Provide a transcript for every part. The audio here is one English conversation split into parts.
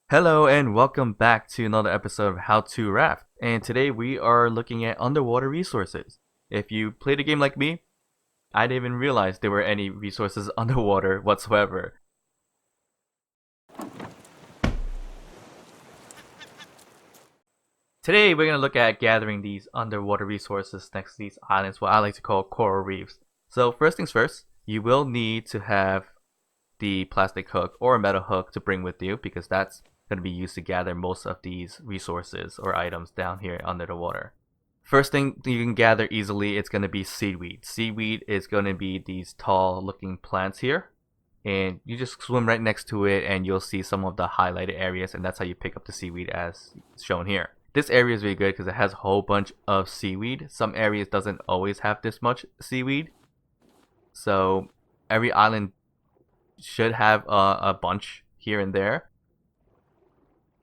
Hello and welcome back to another episode of How to Raft. And today we are looking at underwater resources. If you played a game like me, I didn't even realize there were any resources underwater whatsoever. Today we're going to look at gathering these underwater resources next to these islands, what I like to call coral reefs. So first things first, you will need to have the plastic hook or a metal hook to bring with you because that's going to be used to gather most of these resources or items down here under the water. First thing you can gather easily, it's going to be seaweed. Seaweed is going to be these tall looking plants here, and you just swim right next to it and you'll see some of the highlighted areas, and that's how you pick up the seaweed as shown here. This area is really good because it has a whole bunch of seaweed. Some areas doesn't always have this much seaweed, so every island should have a bunch here and there.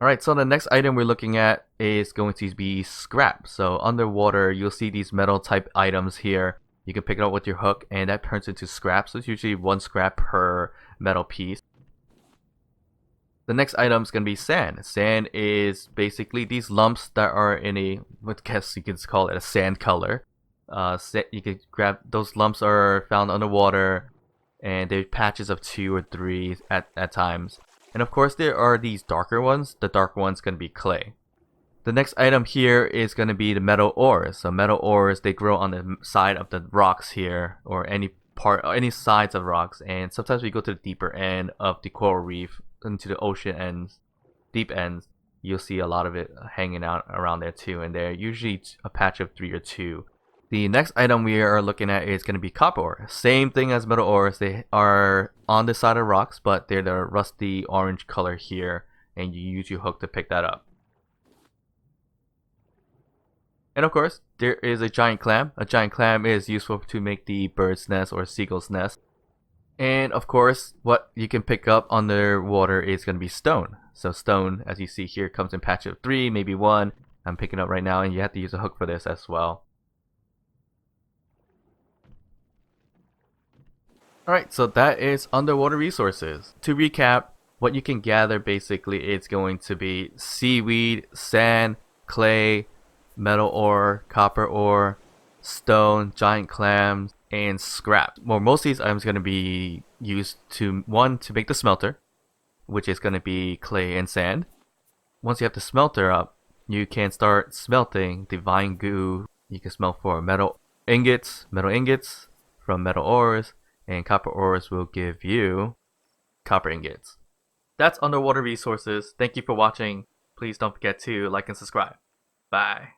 Alright, so the next item we're looking at is going to be scrap. So underwater, you'll see these metal type items here. You can pick it up with your hook and that turns into scrap. So it's usually one scrap per metal piece. The next item is going to be sand. Sand is basically these lumps that are in a, I guess you can call it a sand color. You can grab, those lumps are found underwater and they're patches of 2 or 3 at times. And of course there are these darker ones. The dark one's going to be clay. The next item here is going to be the metal ores. So metal ores, they grow on the side of the rocks here, or any sides of rocks. And sometimes we go to the deeper end of the coral reef, into the ocean ends, deep ends. You'll see a lot of it hanging out around there too. And they're usually a patch of 3 or 2. The next item we are looking at is going to be copper ore. Same thing as metal ores. They are on the side of rocks, but they're the rusty orange color here, and you use your hook to pick that up. And of course, there is a giant clam. A giant clam is useful to make the bird's nest or seagull's nest. And of course, what you can pick up underwater is going to be stone. So stone, as you see here, comes in patch of 3, maybe 1. I'm picking up right now, and you have to use a hook for this as well. Alright, so that is underwater resources. To recap, what you can gather basically is going to be seaweed, sand, clay, metal ore, copper ore, stone, giant clams, and scrap. Well, most of these items are going to be used to, one, to make the smelter, which is going to be clay and sand. Once you have the smelter up, you can start smelting divine goo. You can smelt for metal ingots from metal ores, and copper ores will give you copper ingots. That's underwater resources. Thank you for watching. Please don't forget to like and subscribe. Bye.